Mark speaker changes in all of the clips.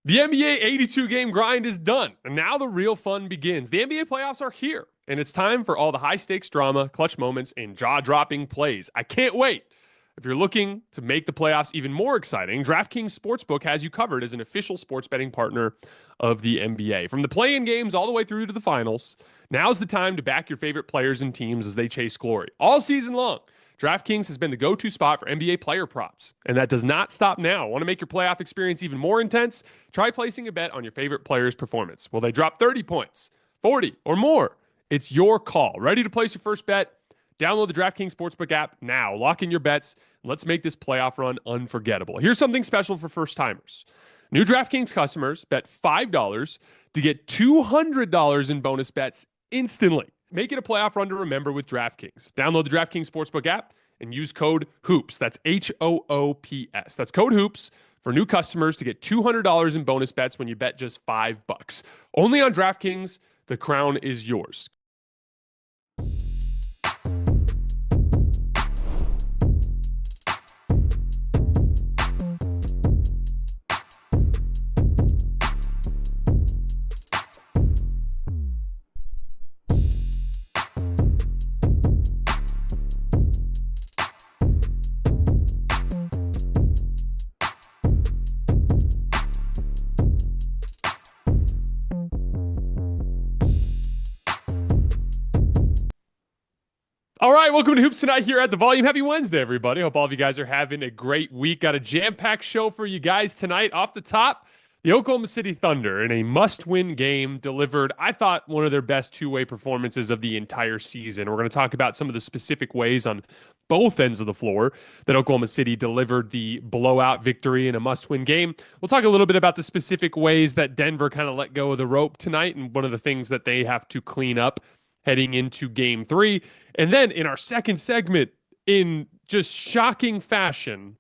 Speaker 1: The NBA 82-game grind is done, and now the real fun begins. The NBA playoffs are here, and it's time for all the high-stakes drama, clutch moments, and jaw-dropping plays. I can't wait. If you're looking to make the playoffs even more exciting, DraftKings Sportsbook has you covered as an official sports betting partner of the NBA. From the play-in games all the way through to the finals, now's the time to back your favorite players and teams as they chase glory. All season long, DraftKings has been the go-to spot for NBA player props, and that does not stop now. Want to make your playoff experience even more intense? Try placing a bet on your favorite player's performance. Will they drop 30 points, 40, or more? It's your call. Ready to place your first bet? Download the DraftKings Sportsbook app now. Lock in your bets. Let's make this playoff run unforgettable. Here's something special for first-timers. New DraftKings customers bet $5 to get $200 in bonus bets instantly. Make it a playoff run to remember with DraftKings. Download the DraftKings Sportsbook app and use code HOOPS. That's HOOPS. That's code HOOPS for new customers to get $200 in bonus bets when you bet just $5. Only on DraftKings. The crown is yours. All right, welcome to Hoops Tonight here at The Volume. Happy Wednesday, everybody. Hope all of you guys are having a great week. Got a jam-packed show for you guys tonight. Off the top, the Oklahoma City Thunder in a must-win game delivered, I thought, one of their best two-way performances of the entire season. We're going to talk about some of the specific ways on both ends of the floor that Oklahoma City delivered the blowout victory in a must-win game. We'll talk a little bit about the specific ways that Denver kind of let go of the rope tonight and one of the things that they have to clean up heading into game 3. And then in our second segment, in just shocking fashion,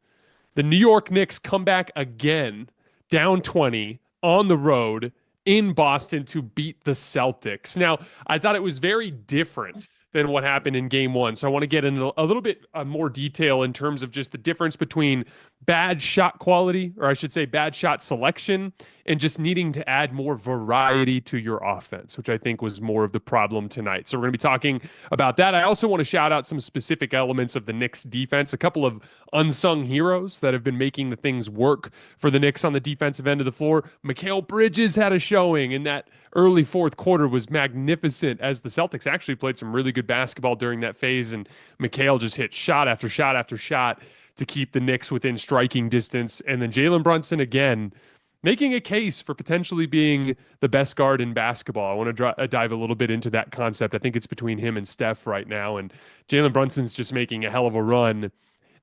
Speaker 1: the New York Knicks come back again, down 20 on the road in Boston to beat the Celtics. Now, I thought it was very different than what happened in game 1. So I want to get into a little bit more detail in terms of just the difference between bad shot quality, or I should say bad shot selection, and just needing to add more variety to your offense, which I think was more of the problem tonight. So we're going to be talking about that. I also want to shout out some specific elements of the Knicks defense, a couple of unsung heroes that have been making the things work for the Knicks on the defensive end of the floor. Mikal Bridges had a showing in that early fourth quarter, was magnificent as the Celtics actually played some really good basketball during that phase, and Mikal just hit shot after shot after shot to keep the Knicks within striking distance. And then Jalen Brunson again, making a case for potentially being the best guard in basketball. I want to dive a little bit into that concept. I think it's between him and Steph right now, and Jalen Brunson's just making a hell of a run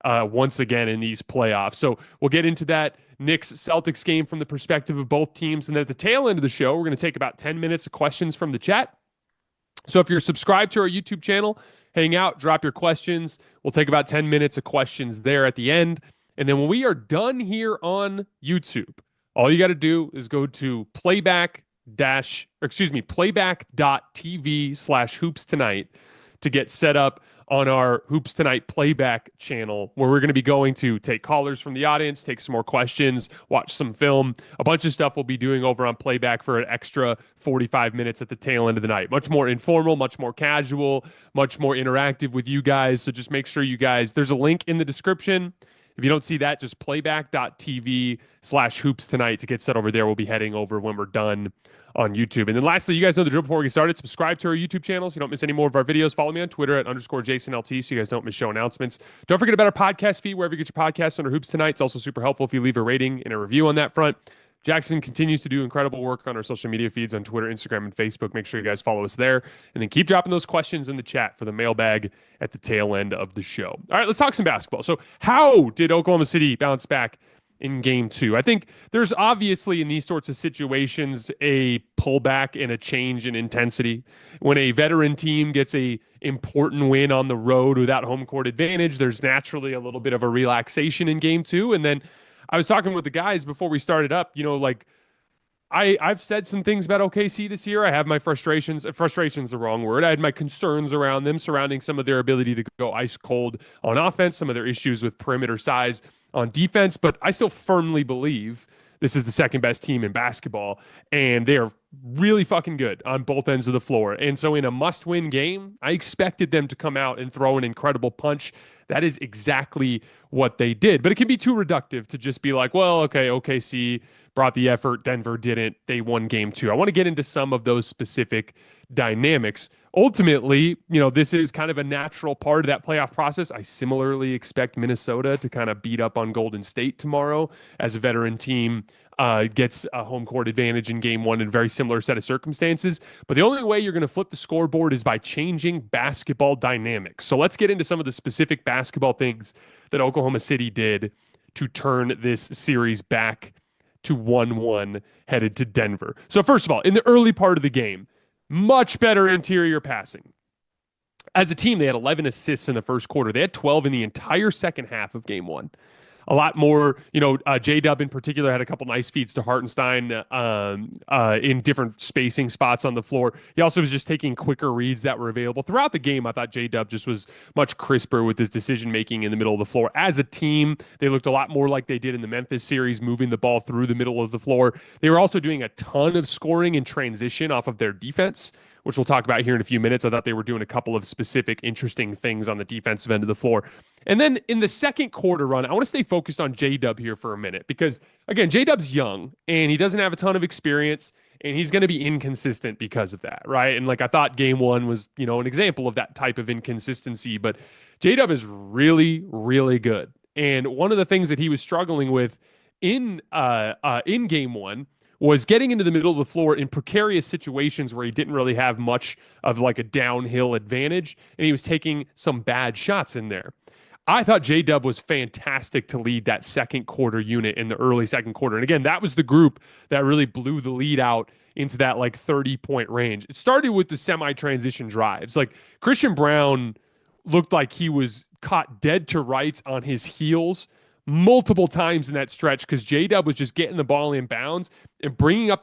Speaker 1: once again in these playoffs. So we'll get into that Knicks-Celtics game from the perspective of both teams. And then at the tail end of the show, we're going to take about 10 minutes of questions from the chat. So if you're subscribed to our YouTube channel, hang out, drop your questions. We'll take about 10 minutes of questions there at the end. And then when we are done here on YouTube, all you got to do is go to playback.tv/hoops tonight to get set up on our Hoops Tonight playback channel, where we're going to be going to take callers from the audience, take some more questions, watch some film, a bunch of stuff we'll be doing over on playback for an extra 45 minutes at the tail end of the night. Much more informal, much more casual, much more interactive with you guys. So just make sure you guys, there's a link in the description. If you don't see that, just playback.tv/hoops tonight to get set over there. We'll be heading over when we're done on YouTube. And then lastly, you guys know the drill before we get started. Subscribe to our YouTube channel so you don't miss any more of our videos. Follow me on Twitter at _JasonLT so you guys don't miss show announcements. Don't forget about our podcast feed wherever you get your podcasts under Hoops Tonight. It's also super helpful if you leave a rating and a review on that front. Jackson continues to do incredible work on our social media feeds on Twitter, Instagram, and Facebook. Make sure you guys follow us there. And then keep dropping those questions in the chat for the mailbag at the tail end of the show. All right, let's talk some basketball. So how did Oklahoma City bounce back in game 2? I think there's obviously in these sorts of situations a pullback and a change in intensity. When a veteran team gets a important win on the road without home court advantage, there's naturally a little bit of a relaxation in game 2. And then I was talking with the guys before we started up, like I've said some things about OKC this year. I have my frustrations. Frustration's the wrong word. I had my concerns around them surrounding some of their ability to go ice cold on offense, some of their issues with perimeter size on defense, but I still firmly believe this is the second best team in basketball, and they are really fucking good on both ends of the floor. And so in a must-win game, I expected them to come out and throw an incredible punch. That is exactly what they did. But it can be too reductive to just be like, well, okay, OKC brought the effort, Denver didn't. They won game 2. I want to get into some of those specific dynamics. Ultimately, this is kind of a natural part of that playoff process. I similarly expect Minnesota to kind of beat up on Golden State tomorrow as a veteran team gets a home court advantage in game 1 in a very similar set of circumstances. But the only way you're going to flip the scoreboard is by changing basketball dynamics. So let's get into some of the specific basketball things that Oklahoma City did to turn this series back to 1-1 headed to Denver. So first of all, in the early part of the game, much better interior passing. As a team, they had 11 assists in the first quarter. They had 12 in the entire second half of game 1. A lot more, J-Dub in particular had a couple nice feeds to Hartenstein in different spacing spots on the floor. He also was just taking quicker reads that were available. Throughout the game, I thought J-Dub just was much crisper with his decision-making in the middle of the floor. As a team, they looked a lot more like they did in the Memphis series, moving the ball through the middle of the floor. They were also doing a ton of scoring in transition off of their defense, which we'll talk about here in a few minutes. I thought they were doing a couple of specific, interesting things on the defensive end of the floor. And then in the second quarter run, I want to stay focused on J-Dub here for a minute because, again, J-Dub's young and he doesn't have a ton of experience and he's going to be inconsistent because of that, right? And I thought game 1 was, an example of that type of inconsistency, but J-Dub is really, really good. And one of the things that he was struggling with in game 1 was getting into the middle of the floor in precarious situations where he didn't really have much of a downhill advantage, and he was taking some bad shots in there. I thought J-Dub was fantastic to lead that second quarter unit in the early second quarter. And again, that was the group that really blew the lead out into that 30-point range. It started with the semi-transition drives. Christian Braun looked like he was caught dead to rights on his heels multiple times in that stretch because J-Dub was just getting the ball in bounds and bringing the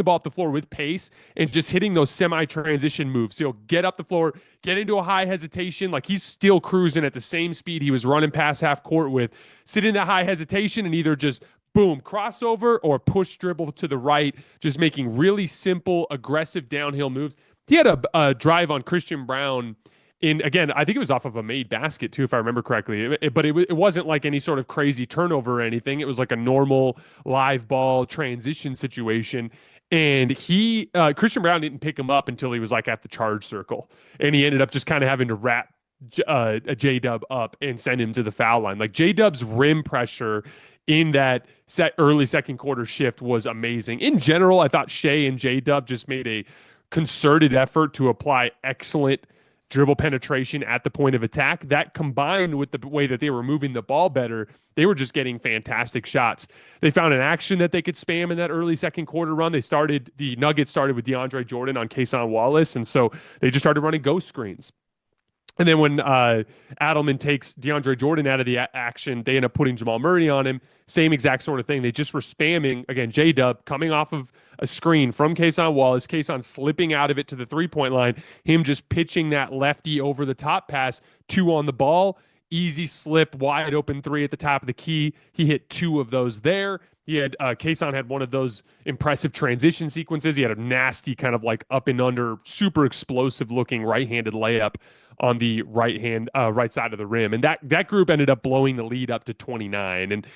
Speaker 1: ball up the floor with pace and just hitting those semi-transition moves. So he'll get up the floor, get into a high hesitation, he's still cruising at the same speed he was running past half court with, sit in that high hesitation and either just boom, crossover or push dribble to the right, just making really simple, aggressive downhill moves. He had a drive on Christian Braun again, I think it was off of a made basket too, if I remember correctly. But it wasn't like any sort of crazy turnover or anything. It was like a normal live ball transition situation. And Christian Braun didn't pick him up until he was at the charge circle. And he ended up just kind of having to wrap a J-Dub up and send him to the foul line. J-Dub's rim pressure in that early second quarter shift was amazing. In general, I thought Shai and J-Dub just made a concerted effort to apply excellent dribble penetration at the point of attack. That combined with the way that they were moving the ball better, they were just getting fantastic shots. They found an action that they could spam in that early second quarter run. The Nuggets started with DeAndre Jordan on Cason Wallace, and so they just started running ghost screens. And then when Adelman takes DeAndre Jordan out of the action, they end up putting Jamal Murray on him. Same exact sort of thing. They just were spamming, again, J-Dub coming off of a screen from Cason Wallace, Cason slipping out of it to the three-point line, him just pitching that lefty over the top pass, 2 on the ball, easy slip, wide open 3 at the top of the key. He hit 2 of those there. He had Cason had one of those impressive transition sequences. He had a nasty kind of up and under, super explosive looking right-handed layup on the right side of the rim. And that group ended up blowing the lead up to 29. And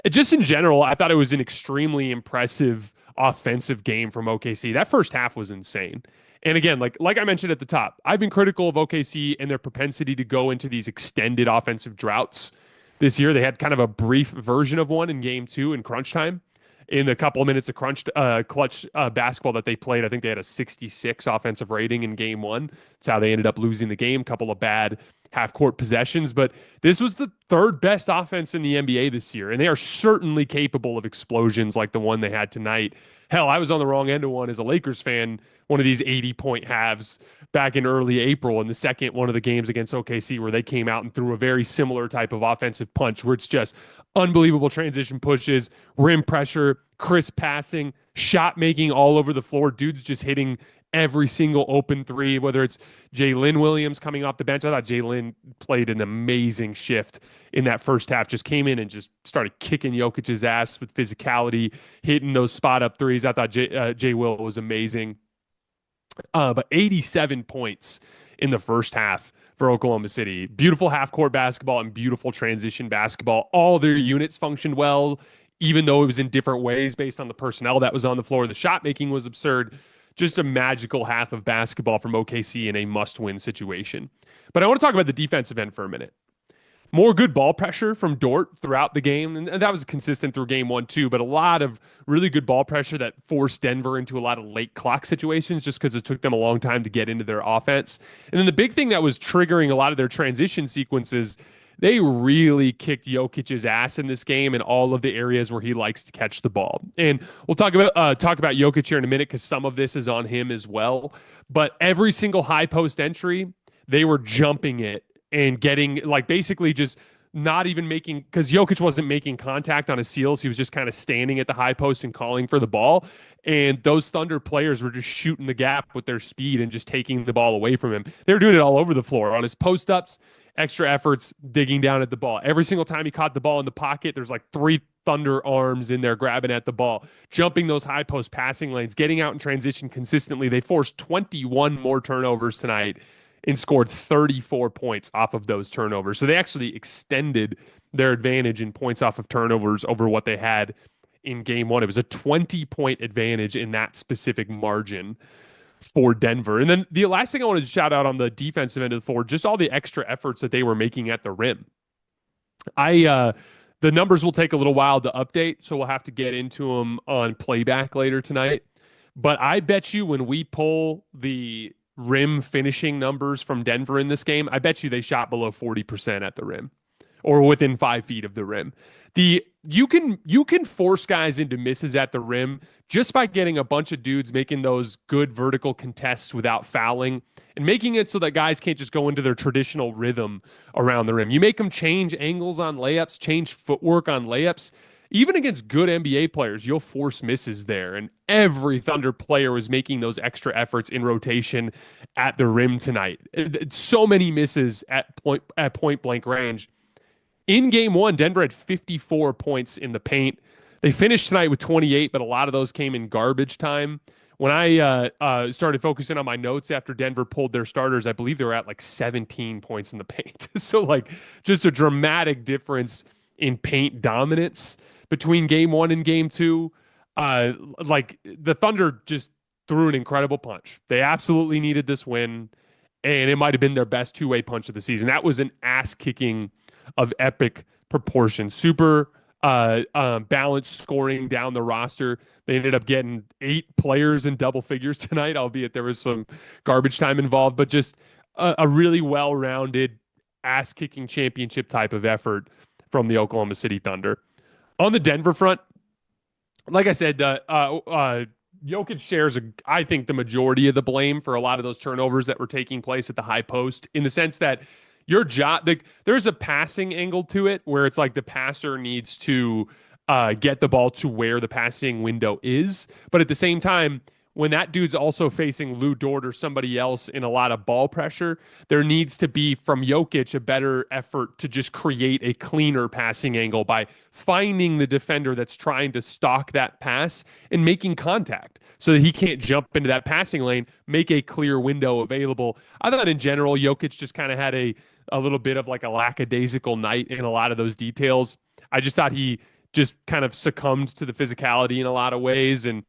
Speaker 1: just in general, I thought it was an extremely impressive offensive game from OKC. That first half was insane. And again, like I mentioned at the top, I've been critical of OKC and their propensity to go into these extended offensive droughts this year. They had kind of a brief version of one in game 2 in crunch time. In the couple of minutes of clutch basketball that they played, I think they had a 66 offensive rating in game 1. That's how they ended up losing the game. Couple of bad half-court possessions. But this was the 3rd best offense in the NBA this year, and they are certainly capable of explosions like the one they had tonight. Hell, I was on the wrong end of one as a Lakers fan, one of these 80-point halves back in early April in the second one of the games against OKC where they came out and threw a very similar type of offensive punch where it's just unbelievable transition pushes, rim pressure, crisp passing, shot making all over the floor. Dudes just hitting every single open three, whether it's Jalen Williams coming off the bench. I thought Jalen played an amazing shift in that first half, just came in and just started kicking Jokic's ass with physicality, hitting those spot up threes. I thought Jay Will was amazing. But 87 points in the first half for Oklahoma City. Beautiful half-court basketball and beautiful transition basketball. All their units functioned well, even though it was in different ways based on the personnel that was on the floor. The shot making was absurd. Just a magical half of basketball from OKC in a must-win situation. But I want to talk about the defensive end for a minute. More good ball pressure from Dort throughout the game, and that was consistent through game 1 too, but a lot of really good ball pressure that forced Denver into a lot of late clock situations just because it took them a long time to get into their offense. And then the big thing that was triggering a lot of their transition sequences, they really kicked Jokic's ass in this game in all of the areas where he likes to catch the ball. And we'll talk about Jokic here in a minute because some of this is on him as well. But every single high post entry, they were jumping it and getting, like, basically just not even making, because Jokic wasn't making contact on his seals. He was just kind of standing at the high post and calling for the ball. And those Thunder players were just shooting the gap with their speed and just taking the ball away from him. They were doing it all over the floor, on his post-ups, extra efforts, digging down at the ball. Every single time he caught the ball in the pocket, there's like 3 Thunder arms in there grabbing at the ball, jumping those high post passing lanes, getting out in transition consistently. They forced 21 more turnovers tonight and scored 34 points off of those turnovers. So they actually extended their advantage in points off of turnovers over what they had in game 1. It was a 20-point advantage in that specific margin for Denver. And then the last thing I wanted to shout out on the defensive end of the floor, just all the extra efforts that they were making at the rim. The numbers will take a little while to update, so we'll have to get into them on playback later tonight. But I bet you when we pull the rim finishing numbers from Denver in this game, I bet you they shot below 40% at the rim or within 5 feet of the rim. You can force guys into misses at the rim just by getting a bunch of dudes making those good vertical contests without fouling and making it so that guys can't just go into their traditional rhythm around the rim. You make them change angles on layups, change footwork on layups. Even against good NBA players, you'll force misses there. And every Thunder player was making those extra efforts in rotation at the rim tonight. So many misses at point blank range. In game 1, Denver had 54 points in the paint. They finished tonight with 28, but a lot of those came in garbage time. When I started focusing on my notes after Denver pulled their starters, I believe they were at like 17 points in the paint. So like just a dramatic difference in paint dominance between game 1 and game 2. Like the Thunder just threw an incredible punch. They absolutely needed this win, and it might have been their best two-way punch of the season. That was an ass-kicking of epic proportions. Super balanced scoring down the roster. They ended up getting 8 players in double figures tonight, albeit there was some garbage time involved, but just a really well-rounded ass-kicking championship type of effort from the Oklahoma City Thunder. On the Denver front, like I said, Jokic shares, I think, the majority of the blame for a lot of those turnovers that were taking place at the high post, in the sense that your job, there's a passing angle to it where it's like the passer needs to get the ball to where the passing window is. But at the same time, when that dude's also facing Lou Dort or somebody else in a lot of ball pressure, there needs to be, from Jokic, a better effort to just create a cleaner passing angle by finding the defender that's trying to stalk that pass and making contact so that he can't jump into that passing lane, make a clear window available. I thought in general, Jokic just kind of had a little bit of like a lackadaisical night in a lot of those details. I just thought he just kind of succumbed to the physicality in a lot of ways, and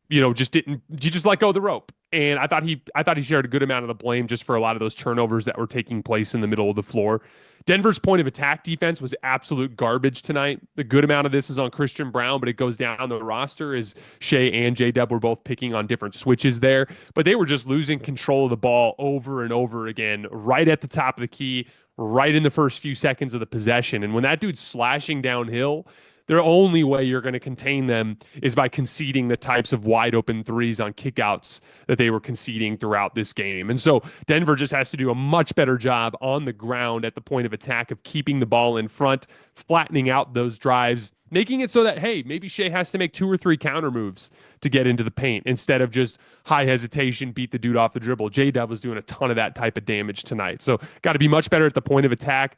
Speaker 1: just let go of the rope. And I thought he shared a good amount of the blame just for a lot of those turnovers that were taking place in the middle of the floor. Denver's point of attack defense was absolute garbage tonight. The good amount of this is on Christian Braun, but it goes down the roster as Shai and J-Dub were both picking on different switches there. But they were just losing control of the ball over and over again, right at the top of the key, right in the first few seconds of the possession. And when that dude's slashing downhill, The only way you're going to contain them is by conceding the types of wide open threes on kickouts that they were conceding throughout this game. And so Denver just has to do a much better job on the ground at the point of attack of keeping the ball in front, flattening out those drives, making it so that, hey, maybe Shai has to make 2 or 3 counter moves to get into the paint instead of just high hesitation, beat the dude off the dribble. J-Dub was doing a ton of that type of damage tonight. So got to be much better at the point of attack.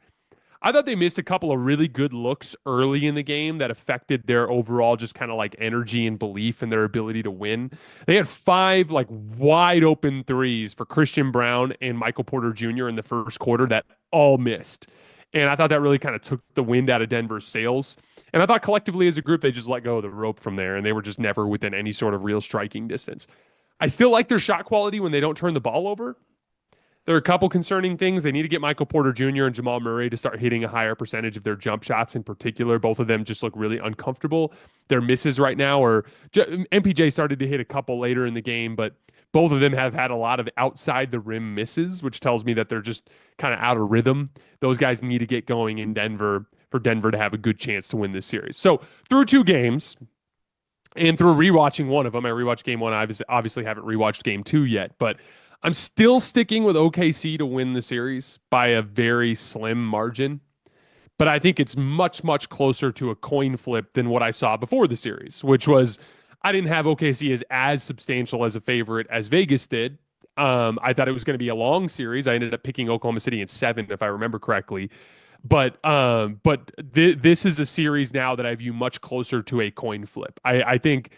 Speaker 1: I thought they missed a couple of really good looks early in the game that affected their overall just kind of like energy and belief in their ability to win. They had 5 like wide open threes for Christian Braun and Michael Porter Jr. in the first quarter that all missed. And I thought that really kind of took the wind out of Denver's sails. And I thought collectively as a group, they just let go of the rope from there, and they were just never within any sort of real striking distance. I still like their shot quality when they don't turn the ball over. There are a couple concerning things. They need to get Michael Porter Jr. and Jamal Murray to start hitting a higher percentage of their jump shots in particular. Both of them just look really uncomfortable. Their misses right now are MPJ started to hit a couple later in the game, but both of them have had a lot of outside the rim misses, which tells me that they're just kind of out of rhythm. Those guys need to get going in Denver for Denver to have a good chance to win this series. So through 2 games and through rewatching one of them, I rewatched game 1. I obviously haven't rewatched game 2 yet, but I'm still sticking with OKC to win the series by a very slim margin. But I think it's much, much closer to a coin flip than what I saw before the series, which was I didn't have OKC as substantial as a favorite as Vegas did. I thought it was going to be a long series. I ended up picking Oklahoma City in 7, if I remember correctly. But this is a series now that I view much closer to a coin flip. I think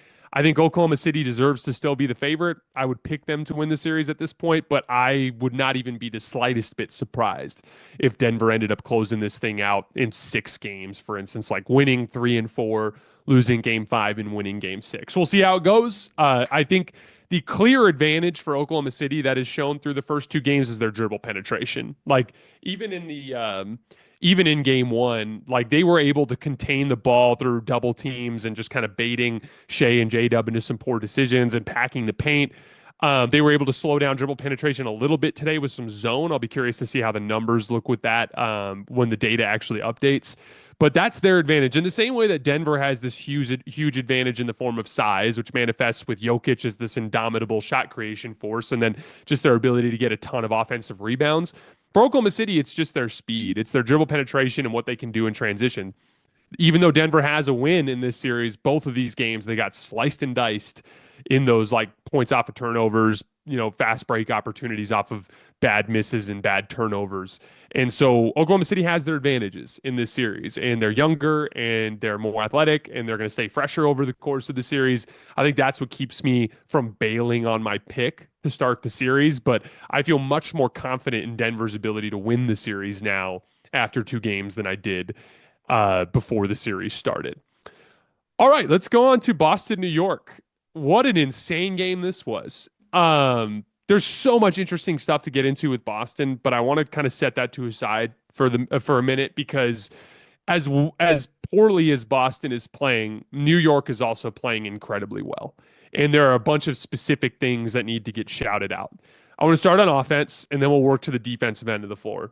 Speaker 1: Oklahoma City deserves to still be the favorite. I would pick them to win the series at this point, but I would not even be the slightest bit surprised if Denver ended up closing this thing out in 6 games, for instance, like winning 3 and 4, losing game 5 and winning game 6. We'll see how it goes. I think the clear advantage for Oklahoma City that is shown through the first 2 games is their dribble penetration. Like even in game 1, like they were able to contain the ball through double teams and just kind of baiting Shai and J-Dub into some poor decisions and packing the paint. They were able to slow down dribble penetration a little bit today with some zone. I'll be curious to see how the numbers look with that when the data actually updates. But that's their advantage. In the same way that Denver has this huge advantage in the form of size, which manifests with Jokic as this indomitable shot creation force, and then just their ability to get a ton of offensive rebounds. For Oklahoma City, it's just their speed. It's their dribble penetration and what they can do in transition. Even though Denver has a win in this series, both of these games, they got sliced and diced in those like points off of turnovers, fast break opportunities off of bad misses and bad turnovers. And so Oklahoma City has their advantages in this series, and they're younger and they're more athletic and they're going to stay fresher over the course of the series. I think that's what keeps me from bailing on my pick to start the series, but I feel much more confident in Denver's ability to win the series now after 2 games than I did before the series started. All right, let's go on to Boston, New York. What an insane game this was. There's so much interesting stuff to get into with Boston, but I want to kind of set that to aside for a minute, because as poorly as Boston is playing, New York is also playing incredibly well. And there are a bunch of specific things that need to get shouted out. I want to start on offense, and then we'll work to the defensive end of the floor.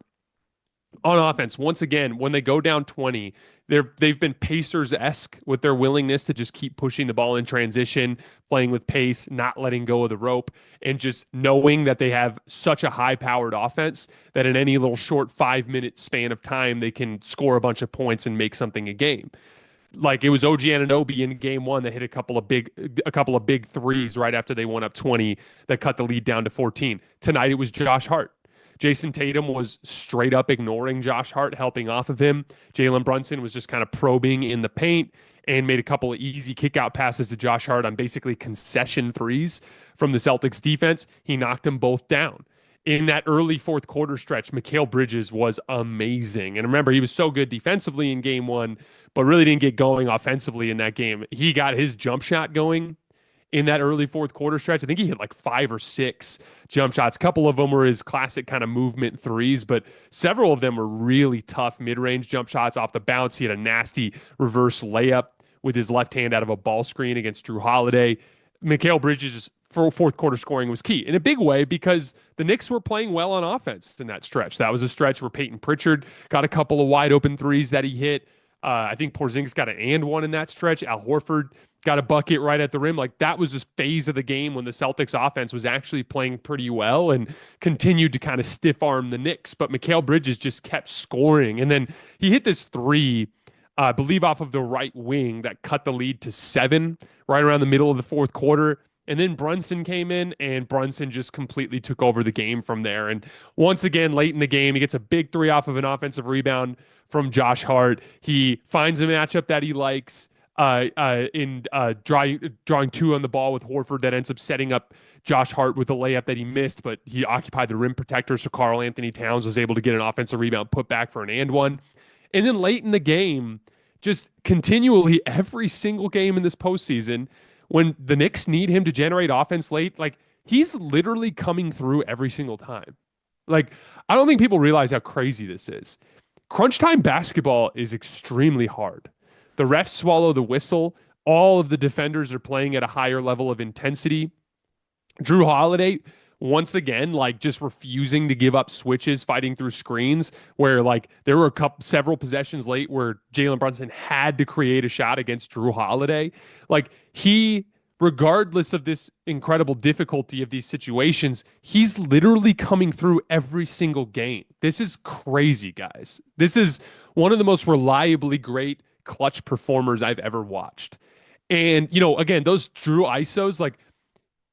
Speaker 1: On offense, once again, when they go down 20, they've been Pacers-esque with their willingness to just keep pushing the ball in transition, playing with pace, not letting go of the rope, and just knowing that they have such a high-powered offense that in any little short 5-minute span of time, they can score a bunch of points and make something a game. Like it was OG Anunoby in game 1 that hit a couple of big threes right after they went up 20 that cut the lead down to 14. Tonight it was Josh Hart. Jayson Tatum was straight up ignoring Josh Hart, helping off of him. Jalen Brunson was just kind of probing in the paint and made a couple of easy kick-out passes to Josh Hart on basically concession threes from the Celtics defense. He knocked them both down. In that early fourth quarter stretch, Mikal Bridges was amazing. And remember, he was so good defensively in game 1, but really didn't get going offensively in that game. He got his jump shot going in that early fourth quarter stretch. I think he hit like 5 or 6 jump shots. A couple of them were his classic kind of movement threes, but several of them were really tough mid-range jump shots off the bounce. He had a nasty reverse layup with his left hand out of a ball screen against Drew Holiday. Mikal Bridges' fourth quarter scoring was key in a big way because the Knicks were playing well on offense in that stretch. That was a stretch where Peyton Pritchard got a couple of wide open threes that he hit. I think Porzingis got an and one in that stretch. Al Horford got a bucket right at the rim. Like that was this phase of the game when the Celtics offense was actually playing pretty well and continued to kind of stiff arm the Knicks. But Mikal Bridges just kept scoring. And then he hit this three, I believe off of the right wing that cut the lead to 7 right around the middle of the fourth quarter. And then Brunson came in, and Brunson just completely took over the game from there. And once again, late in the game, he gets a big three off of an offensive rebound from Josh Hart. He finds a matchup that he likes in drawing 2 on the ball with Horford that ends up setting up Josh Hart with a layup that he missed, but he occupied the rim protector, so Karl Anthony Towns was able to get an offensive rebound put back for an and one. And then late in the game, just continually every single game in this postseason, when the Knicks need him to generate offense late, like he's literally coming through every single time. Like, I don't think people realize how crazy this is. Crunch time basketball is extremely hard. The refs swallow the whistle. All of the defenders are playing at a higher level of intensity. Jrue Holiday, once again, like just refusing to give up switches, fighting through screens, where like there were several possessions late where Jalen Brunson had to create a shot against Jrue Holiday. Like he, regardless of this incredible difficulty of these situations, he's literally coming through every single game. This is crazy, guys. This is one of the most reliably great clutch performers I've ever watched. And, you know, again, those Jrue ISOs, like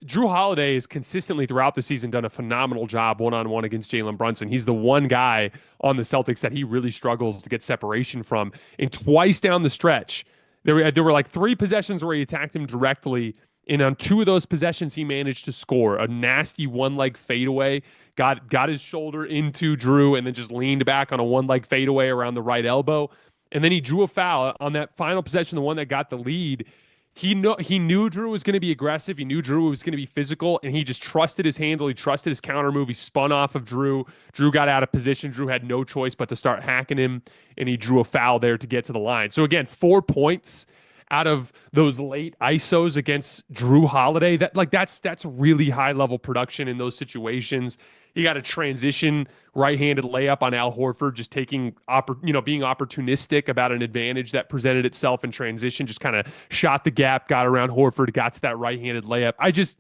Speaker 1: Jrue Holiday has consistently throughout the season done a phenomenal job one-on-one against Jalen Brunson. He's the one guy on the Celtics that he really struggles to get separation from. And twice down the stretch, there were like 3 possessions where he attacked him directly. And on 2 of those possessions, he managed to score a nasty one-leg fadeaway, got his shoulder into Jrue, and then just leaned back on a one-leg fadeaway around the right elbow. And then he drew a foul on that final possession, the one that got the lead. He knew Jrue was going to be aggressive. He knew Jrue was going to be physical, and he just trusted his handle. He trusted his counter move. He spun off of Jrue. Jrue got out of position. Jrue had no choice but to start hacking him, and he drew a foul there to get to the line. So again, 4 points out of those late ISOs against Jrue Holiday. That's really high level production in those situations. He got a transition right-handed layup on Al Horford, just being opportunistic about an advantage that presented itself in transition, just kind of shot the gap, got around Horford, got to that right-handed layup. I just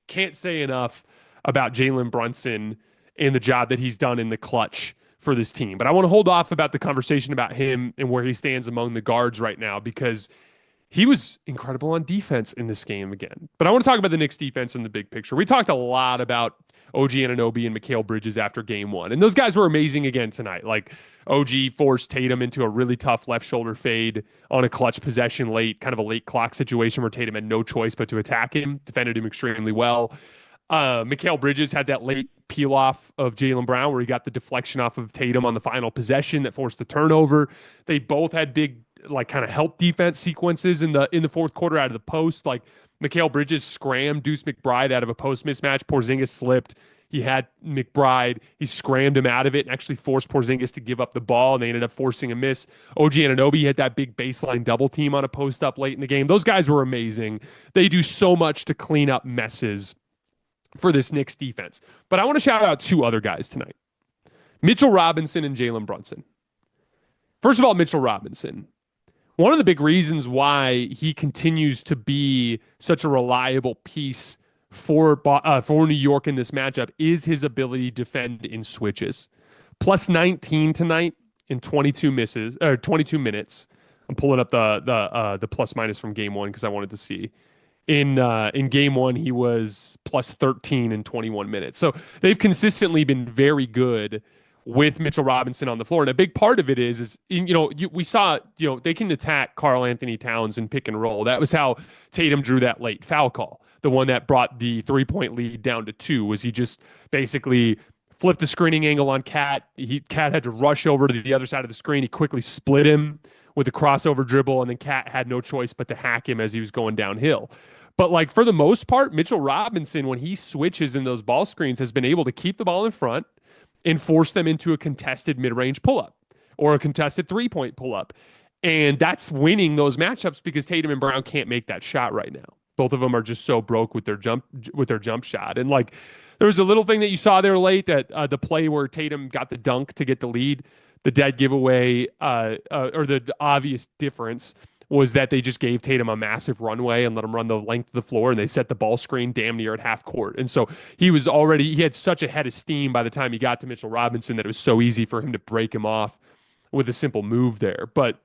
Speaker 1: can't say enough about Jalen Brunson and the job that he's done in the clutch for this team. But I want to hold off about the conversation about him and where he stands among the guards right now, because he was incredible on defense in this game again. But I want to talk about the Knicks defense in the big picture. We talked a lot about OG Anunoby and Mikal Bridges after game 1. And those guys were amazing again tonight. Like OG forced Tatum into a really tough left shoulder fade on a clutch possession late, kind of a late clock situation where Tatum had no choice but to attack him, defended him extremely well. Mikal Bridges had that late peel off of Jaylen Brown where he got the deflection off of Tatum on the final possession that forced the turnover. They both had big like kind of help defense sequences in the fourth quarter out of the post. Like Mikal Bridges scrammed Deuce McBride out of a post mismatch. Porzingis slipped. He had McBride. He scrammed him out of it and actually forced Porzingis to give up the ball, and they ended up forcing a miss. OG Anunoby had that big baseline double team on a post up late in the game. Those guys were amazing. They do so much to clean up messes for this Knicks defense. But I want to shout out 2 other guys tonight: Mitchell Robinson and Jalen Brunson. First of all, Mitchell Robinson. One of the big reasons why he continues to be such a reliable piece for New York in this matchup is his ability to defend in switches. Plus 19 tonight in 22 minutes. I'm pulling up the plus minus from game 1 because I wanted to see. In game 1, he was plus 13 in 21 minutes. So they've consistently been very good with Mitchell Robinson on the floor. And a big part of it is we saw, they can attack Karl Anthony Towns and pick and roll. That was how Tatum drew that late foul call. The one that brought the 3-point lead down to 2 was he just basically flipped the screening angle on Cat. Cat had to rush over to the other side of the screen. He quickly split him with a crossover dribble, and then Cat had no choice but to hack him as he was going downhill. But like for the most part, Mitchell Robinson, when he switches in those ball screens, has been able to keep the ball in front and force them into a contested mid-range pull-up or a contested 3-point pull-up. And that's winning those matchups because Tatum and Brown can't make that shot right now. Both of them are just so broke with their jump shot. And like there was a little thing that you saw there late, that the play where Tatum got the dunk to get the lead. The dead giveaway, or the obvious difference was that they just gave Tatum a massive runway and let him run the length of the floor, and they set the ball screen damn near at half court. And so he had such a head of steam by the time he got to Mitchell Robinson that it was so easy for him to break him off with a simple move there. But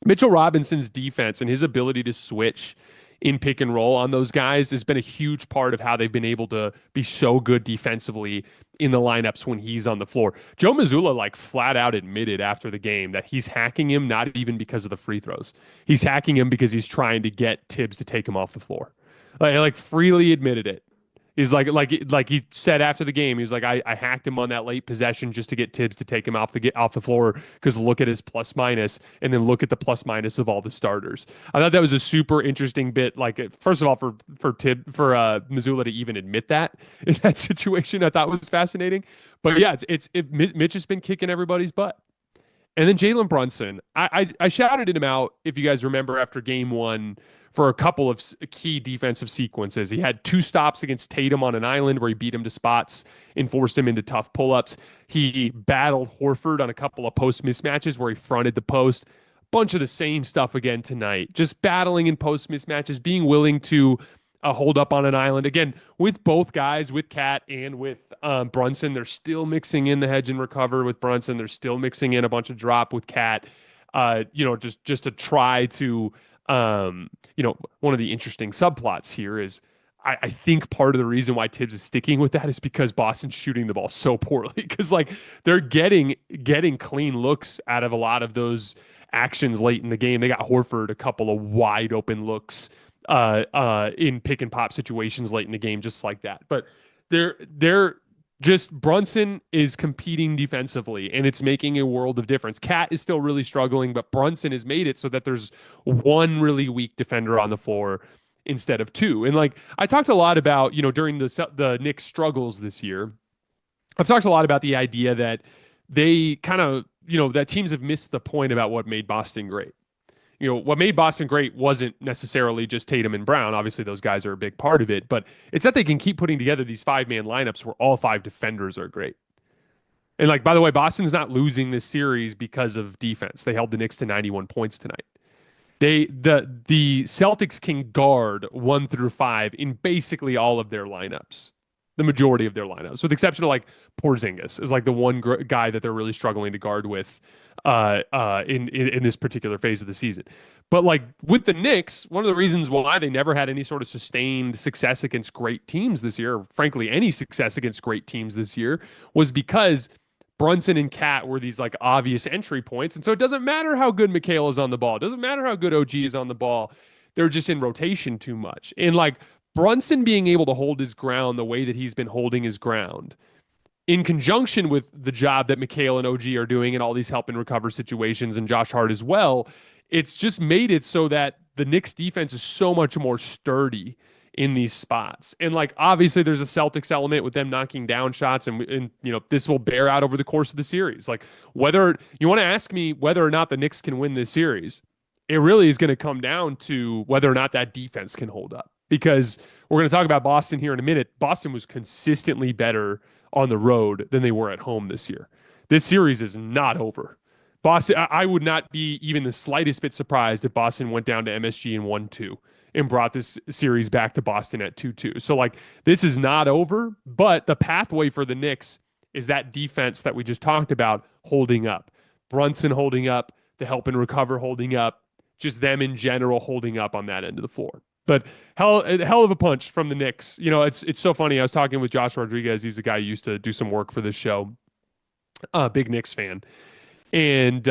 Speaker 1: Mitchell Robinson's defense and his ability to switch in pick and roll on those guys has been a huge part of how they've been able to be so good defensively in the lineups when he's on the floor. Joe Mazzulla like flat out admitted after the game that he's hacking him not even because of the free throws. He's hacking him because he's trying to get Tibbs to take him off the floor. Like freely admitted it. He's like he said after the game, he was like, I hacked him on that late possession just to get Tibbs to take him off the floor because look at his plus minus and then look at the plus minus of all the starters. I thought that was a super interesting bit. Like first of all, for Mazzulla to even admit that in that situation, I thought was fascinating. But yeah, Mitch has been kicking everybody's butt. And then Jalen Brunson, I shouted him out, if you guys remember, after game one for a couple of key defensive sequences. He had 2 stops against Tatum on an island where he beat him to spots and forced him into tough pull-ups. He battled Horford on a couple of post mismatches where he fronted the post. Bunch of the same stuff again tonight. Just battling in post mismatches, being willing to hold up on an island. Again, with both guys, with Cat and with Brunson, they're still mixing in the hedge and recover with Brunson. They're still mixing in a bunch of drop with Cat, just to try to, one of the interesting subplots here is I think part of the reason why Tibbs is sticking with that is because Boston's shooting the ball so poorly because like they're getting clean looks out of a lot of those actions late in the game. They got Horford a couple of wide open looks in pick and pop situations late in the game, just like that. But they're just Brunson is competing defensively, and it's making a world of difference. Cat is still really struggling, but Brunson has made it so that there's one really weak defender on the floor instead of 2. And like I talked a lot about, during the Knicks struggles this year, I've talked a lot about the idea that they kind of, that teams have missed the point about what made Boston great. What made Boston great wasn't necessarily just Tatum and Brown. Obviously, those guys are a big part of it, but it's that they can keep putting together these 5-man lineups where all 5 defenders are great. And like, by the way, Boston's not losing this series because of defense. They held the Knicks to 91 points tonight. The Celtics can guard 1 through 5 in basically all of their lineups. The majority of their lineups, with the exception of like Porzingis is like the one guy that they're really struggling to guard with in this particular phase of the season. But like with the Knicks, one of the reasons why they never had any sort of sustained success against great teams this year, or frankly, any success against great teams this year, was because Brunson and Cat were these like obvious entry points. And so it doesn't matter how good Mikal is on the ball. It doesn't matter how good OG is on the ball. They're just in rotation too much. And like Brunson being able to hold his ground the way that he's been holding his ground in conjunction with the job that Mikal and OG are doing in all these help and recover situations and Josh Hart as well, it's just made it so that the Knicks defense is so much more sturdy in these spots. And like, obviously there's a Celtics element with them knocking down shots and this will bear out over the course of the series. Like whether you want to ask me whether or not the Knicks can win this series, it really is going to come down to whether or not that defense can hold up. Because we're going to talk about Boston here in a minute. Boston was consistently better on the road than they were at home this year. This series is not over. Boston, I would not be even the slightest bit surprised if Boston went down to MSG and 1-2 and brought this series back to Boston at 2-2. So like this is not over, but the pathway for the Knicks is that defense that we just talked about holding up. Brunson holding up, the help and recover holding up, just them in general holding up on that end of the floor. But hell of a punch from the Knicks. It's so funny. I was talking with Josh Rodriguez. He's a guy who used to do some work for this show. Big Knicks fan. And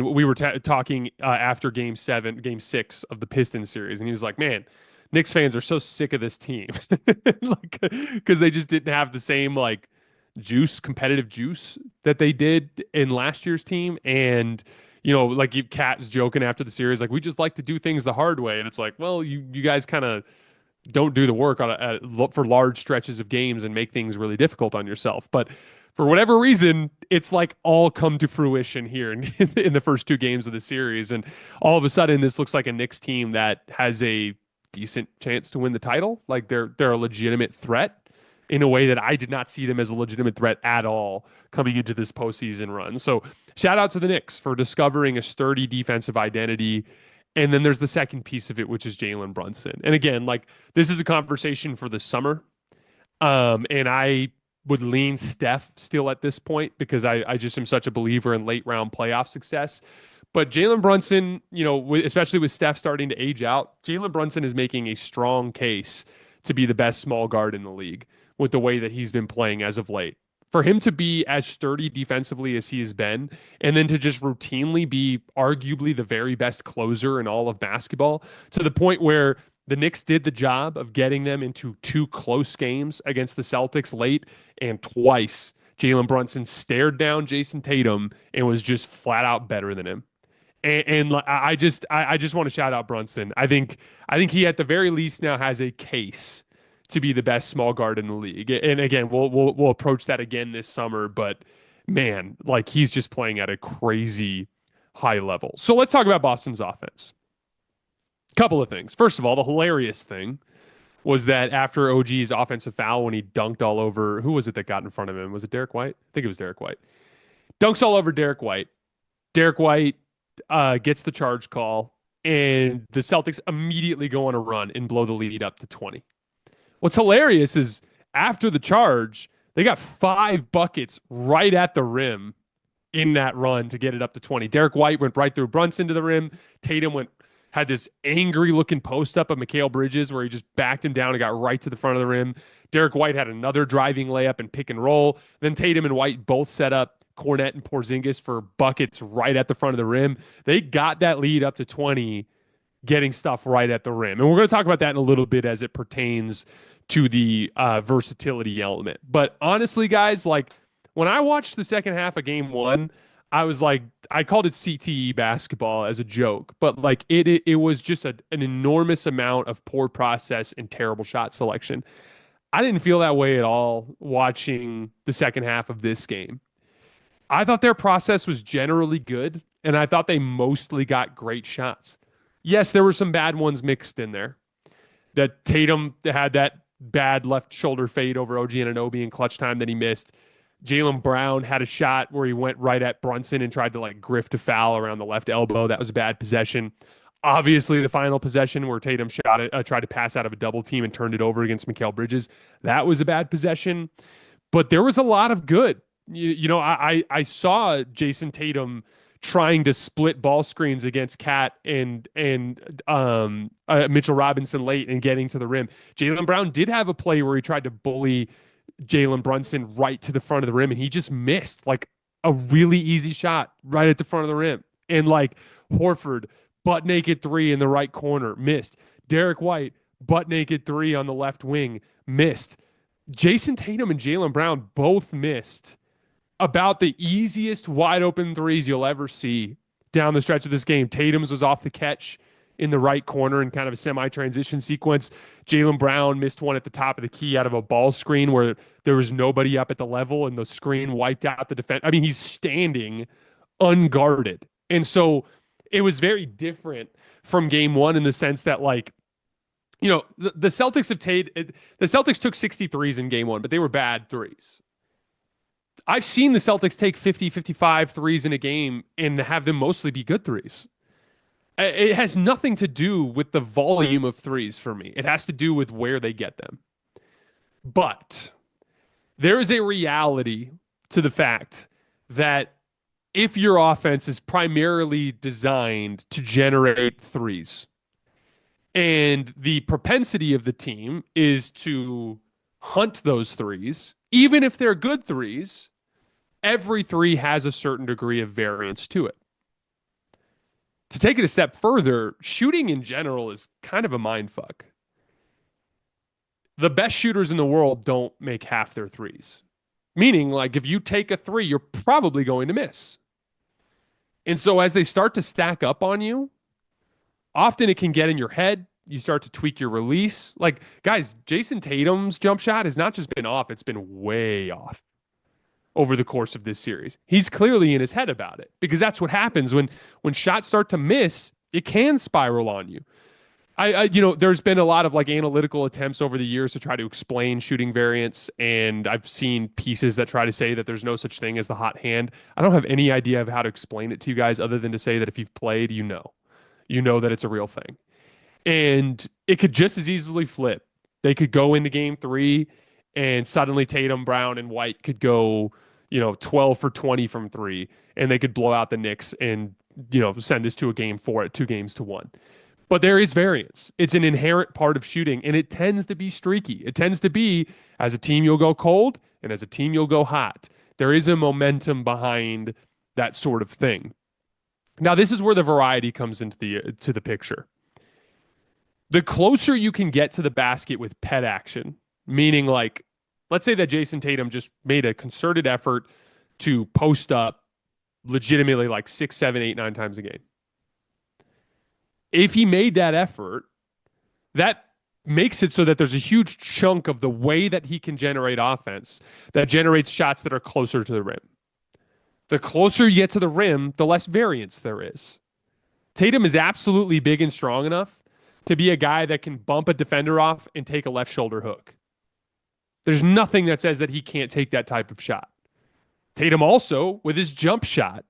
Speaker 1: we were talking after game 6 of the Pistons series. And he was like, man, Knicks fans are so sick of this team. Because they just didn't have the same like competitive juice that they did in last year's team. And like Cat's joking after the series, like we just like to do things the hard way, and it's like, well, you guys kind of don't do the work for large stretches of games and make things really difficult on yourself. But for whatever reason, it's like all come to fruition here in the first 2 games of the series, and all of a sudden, this looks like a Knicks team that has a decent chance to win the title. Like they're a legitimate threat. in a way that I did not see them as a legitimate threat at all coming into this postseason run. So shout out to the Knicks for discovering a sturdy defensive identity. And then there's the second piece of it, which is Jalen Brunson. And again, like this is a conversation for the summer. And I would lean Steph still at this point because I just am such a believer in late round playoff success. But Jalen Brunson, especially with Steph starting to age out, Jalen Brunson is making a strong case to be the best small guard in the league with the way that he's been playing as of late. For him to be as sturdy defensively as he has been, and then to just routinely be arguably the very best closer in all of basketball, to the point where the Knicks did the job of getting them into two close games against the Celtics late, and twice Jalen Brunson stared down Jayson Tatum and was just flat out better than him. And I just want to shout out Brunson. I think he at the very least now has a case to be the best small guard in the league. And again, we'll approach that again this summer. But man, like he's just playing at a crazy high level. So let's talk about Boston's offense. Couple of things. First of all, the hilarious thing was that after OG's offensive foul, when he dunked all over, who was it that got in front of him? Was it Derek White? I think it was Derek White. Dunks all over Derek White. Derek White gets the charge call, and the Celtics immediately go on a run and blow the lead up to 20. What's hilarious is after the charge, they got 5 buckets right at the rim in that run to get it up to 20. Derek White went right through Brunson to the rim. Tatum had this angry looking post up of Mikal Bridges where he just backed him down and got right to the front of the rim. Derek White had another driving layup and pick and roll. Then Tatum and White both set up Cornette and Porzingis for buckets right at the front of the rim. They got that lead up to 20, getting stuff right at the rim. And we're going to talk about that in a little bit as it pertains to the versatility element. But honestly, guys, like when I watched the second half of game 1, I was like, I called it CTE basketball as a joke, but like it was just an enormous amount of poor process and terrible shot selection. I didn't feel that way at all watching the second half of this game. I thought their process was generally good, and I thought they mostly got great shots. Yes, there were some bad ones mixed in there. That Tatum had that bad left shoulder fade over OG Anunoby in clutch time that he missed. Jaylen Brown had a shot where he went right at Brunson and tried to like grift a foul around the left elbow. That was a bad possession. Obviously, the final possession where Tatum tried to pass out of a double team and turned it over against Mikal Bridges, that was a bad possession. But there was a lot of good. I saw Jayson Tatum trying to split ball screens against Cat and Mitchell Robinson late and getting to the rim. Jaylen Brown did have a play where he tried to bully Jalen Brunson right to the front of the rim, and he just missed like a really easy shot right at the front of the rim. And like Horford, butt naked 3 in the right corner, missed. Derek White, butt naked 3 on the left wing, missed. Jayson Tatum and Jaylen Brown both missed about the easiest wide open threes you'll ever see down the stretch of this game. Tatum's was off the catch in the right corner in kind of a semi-transition sequence. Jaylen Brown missed one at the top of the key out of a ball screen where there was nobody up at the level and the screen wiped out the defense. I mean, he's standing unguarded. And so it was very different from game 1 in the sense that like, the Celtics the Celtics took 63s in game 1, but they were bad threes. I've seen the Celtics take 50, 55 threes in a game and have them mostly be good threes. It has nothing to do with the volume of threes for me. It has to do with where they get them. But there is a reality to the fact that if your offense is primarily designed to generate threes, and the propensity of the team is to hunt those threes, even if they're good threes, every three has a certain degree of variance to it. To take it a step further, shooting in general is kind of a mindfuck. The best shooters in the world don't make half their threes. Meaning, like, if you take a 3, you're probably going to miss. And so as they start to stack up on you, often it can get in your head. You start to tweak your release. Like, guys, Jayson Tatum's jump shot has not just been off, it's been way off over the course of this series. He's clearly in his head about it because that's what happens when shots start to miss, it can spiral on you. There's been a lot of like analytical attempts over the years to try to explain shooting variance, and I've seen pieces that try to say that there's no such thing as the hot hand. I don't have any idea of how to explain it to you guys other than to say that if you've played, you know that it's a real thing. And it could just as easily flip. They could go into game 3 and suddenly Tatum, Brown, and White could go, 12 for 20 from 3, and they could blow out the Knicks and, send this to a game 4 at 2-1. But there is variance. It's an inherent part of shooting, and it tends to be streaky. It tends to be, as a team, you'll go cold, and as a team, you'll go hot. There is a momentum behind that sort of thing. Now, this is where the variety comes into the picture. The closer you can get to the basket with pet action, meaning like, let's say that Jayson Tatum just made a concerted effort to post up legitimately like 6, 7, 8, 9 times a game. If he made that effort, that makes it so that there's a huge chunk of the way that he can generate offense that generates shots that are closer to the rim. The closer you get to the rim, the less variance there is. Tatum is absolutely big and strong enough to be a guy that can bump a defender off and take a left shoulder hook. There's nothing that says that he can't take that type of shot. Tatum also, with his jump shot,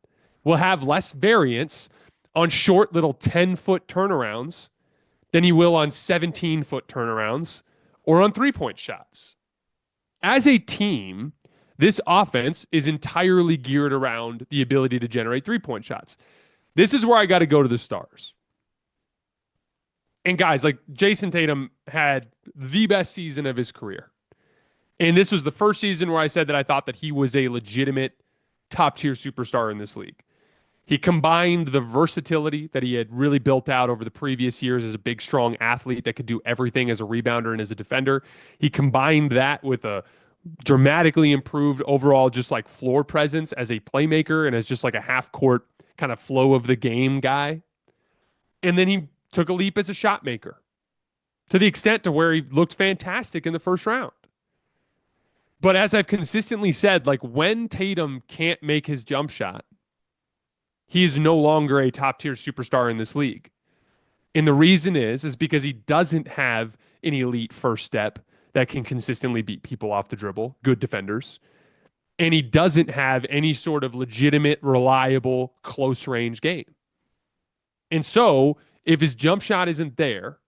Speaker 1: will have less variance on short little 10-foot turnarounds than he will on 17-foot turnarounds or on three-point shots. As a team, this offense is entirely geared around the ability to generate three-point shots. This is where I got to go to the stars. And guys, like Jayson Tatum had the best season of his career. And this was the first season where I said that I thought that he was a legitimate top-tier superstar in this league. He combined the versatility that he had really built out over the previous years as a big, strong athlete that could do everything as a rebounder and as a defender. He combined that with a dramatically improved overall just like floor presence as a playmaker and as just like a half-court kind of flow of the game guy. And then he took a leap as a shot maker to the extent to where he looked fantastic in the first round. But as I've consistently said, like when Tatum can't make his jump shot, he is no longer a top-tier superstar in this league. And the reason is because he doesn't have an elite first step that can consistently beat people off the dribble, good defenders. And he doesn't have any sort of legitimate, reliable, close-range game. And so, if his jump shot isn't there,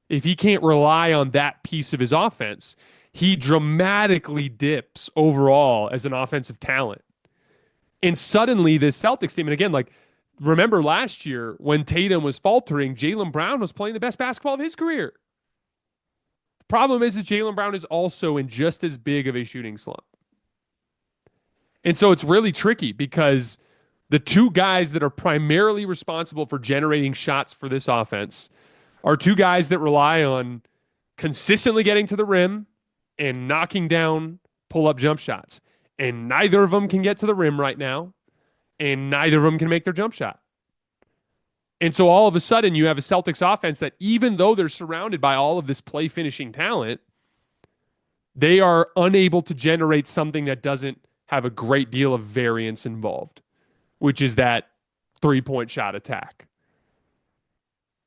Speaker 1: if he can't rely on that piece of his offense, he dramatically dips overall as an offensive talent. And suddenly this Celtics team, and again, like, remember last year when Tatum was faltering, Jalen Brown was playing the best basketball of his career. The problem is Jalen Brown is also in just as big of a shooting slump. And so it's really tricky because the two guys that are primarily responsible for generating shots for this offense are two guys that rely on consistently getting to the rim and knocking down pull-up jump shots. And neither of them can get to the rim right now, and neither of them can make their jump shot. And so all of a sudden you have a Celtics offense that even though they're surrounded by all of this play finishing talent, they are unable to generate something that doesn't have a great deal of variance involved, which is that three-point shot attack.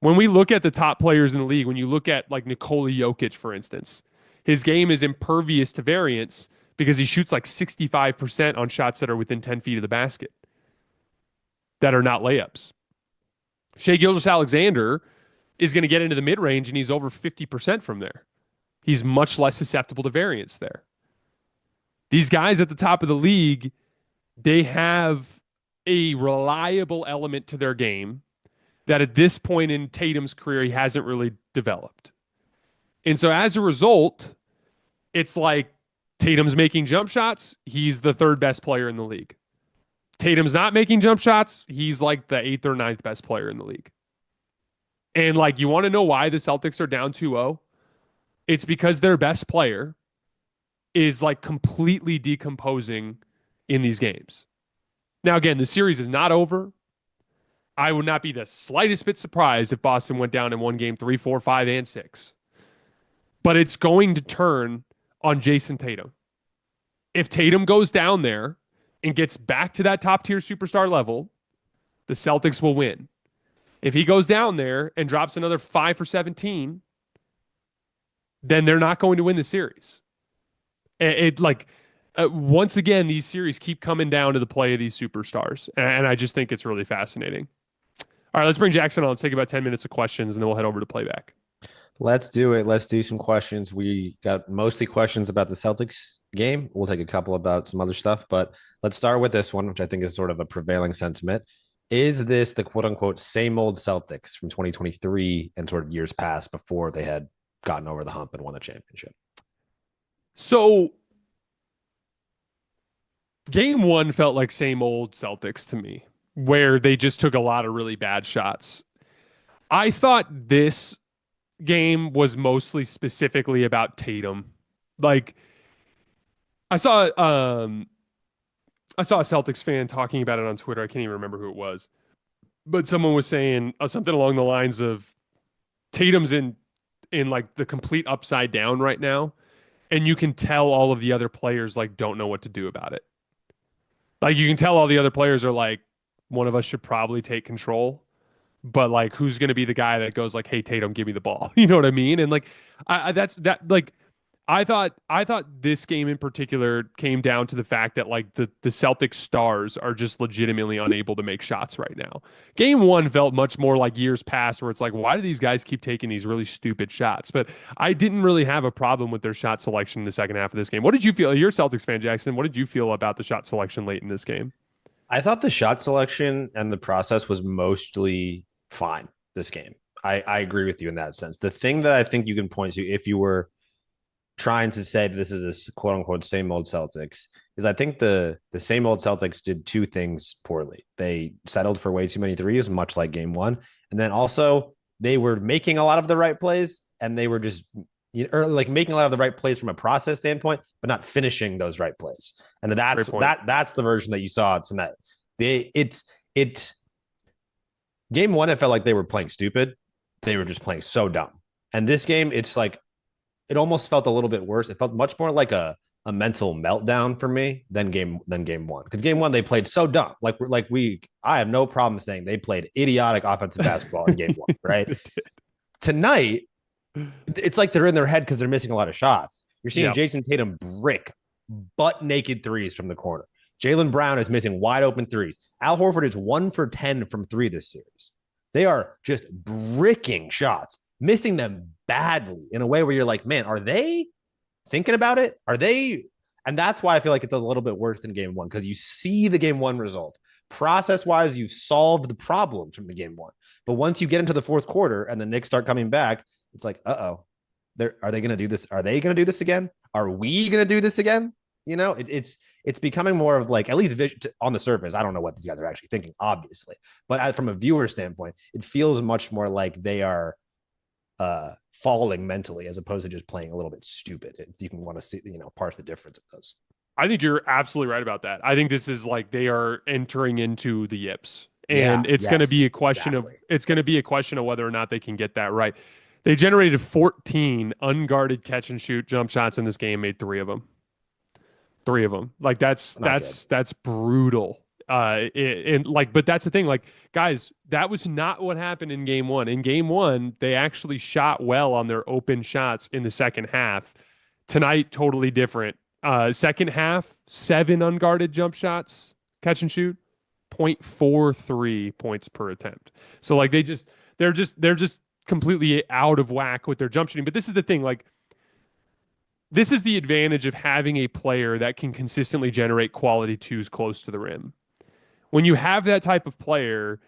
Speaker 1: When we look at the top players in the league, when you look at like Nikola Jokic, for instance, his game is impervious to variance because he shoots like 65% on shots that are within 10 feet of the basket that are not layups. Shai Gilgeous-Alexander is going to get into the mid-range and he's over 50% from there. He's much less susceptible to variance there. These guys at the top of the league, they have a reliable element to their game that at this point in Tatum's career, he hasn't really developed. And so as a result, it's like Tatum's making jump shots, he's the third best player in the league. Tatum's not making jump shots, he's like the 8th or 9th best player in the league. And like, you want to know why the Celtics are down 2-0? It's because their best player is like completely decomposing in these games. Now, again, the series is not over. I would not be the slightest bit surprised if Boston went down in one game 3, 4, 5, and 6. But it's going to turn on Jayson Tatum. If Tatum goes down there and gets back to that top-tier superstar level, the Celtics will win. If he goes down there and drops another 5 for 17, then they're not going to win the series. It like once again, these series keep coming down to the play of these superstars, and I just think it's really fascinating. All right, let's bring Jackson on. Let's take about 10 minutes of questions, and then we'll head over to playback.
Speaker 2: Let's do it. Let's do some questions. We got mostly questions about the Celtics game. We'll take a couple about some other stuff, but let's start with this one, which I think is sort of a prevailing sentiment. Is this the quote unquote same old Celtics from 2023 and sort of years past before they had gotten over the hump and won the championship?
Speaker 1: So, game one felt like same old Celtics to me, where they just took a lot of really bad shots. I thought this game was mostly specifically about Tatum. Like I saw a Celtics fan talking about it on Twitter. I can't even remember who it was. But someone was saying something along the lines of Tatum's in like the complete upside down right now, and you can tell all of the other players like don't know what to do about it. Like you can tell all the other players are like, one of us should probably take control, but like who's going to be the guy that goes like, hey Tatum, give me the ball? You know what I mean? And like that's that like I thought this game in particular came down to the fact that like the Celtics stars are just legitimately unable to make shots right now. Game one felt much more like years past where it's like, why do these guys keep taking these really stupid shots? But I didn't really have a problem with their shot selection in the second half of this game. What did you feel? You're a Celtics fan, Jackson. What did you feel about the shot selection late in this game?
Speaker 2: I thought the shot selection and the process was mostly fine this game. I agree with you in that sense. The thing that I think you can point to if you were trying to say that this is a quote unquote same old Celtics is I think the same old Celtics did two things poorly. They settled for way too many threes, much like game one. And then also they were making a lot of the right plays and they were just or like making a lot of the right plays from a process standpoint, but not finishing those right plays. And that's the version that you saw tonight. It's game one, it felt like they were playing stupid. They were just playing so dumb. And this game, it's like it almost felt a little bit worse. It felt much more like a mental meltdown for me than game one. Because game one, they played so dumb. I have no problem saying they played idiotic offensive basketball in game one, right? Tonight, it's like they're in their head because they're missing a lot of shots. You're seeing Jayson Tatum brick butt naked threes from the corner. Jaylen Brown is missing wide open threes. Al Horford is 1 for 10 from three this series. They are just bricking shots, missing them badly in a way where you're like, man, are they thinking about it? Are they? And that's why I feel like it's a little bit worse than game one, because you see the game one result. Process wise, you've solved the problems from the game one. But once you get into the fourth quarter and the Knicks start coming back, it's like, are they going to do this? Are they going to do this again? Are we going to do this again? You know, it's becoming more of like, at least on the surface, I don't know what these guys are actually thinking, obviously. But from a viewer standpoint, it feels much more like they are falling mentally as opposed to just playing a little bit stupid. If you can want to see, parse the difference of those.
Speaker 1: I think you're absolutely right about that. I think this is like they are entering into the yips. And it's going to be a question of whether or not they can get that right. They generated 14 unguarded catch and shoot jump shots in this game, made 3 of them. 3 of them. Like that's brutal. But that's the thing. Like, guys, that was not what happened in game one. In game one, they actually shot well on their open shots in the second half. Tonight, totally different. Second half, 7 unguarded jump shots, catch and shoot, 0.43 points per attempt. So like they're just completely out of whack with their jump shooting. But this is the thing, like, this is the advantage of having a player that can consistently generate quality twos close to the rim. When you have that type of player,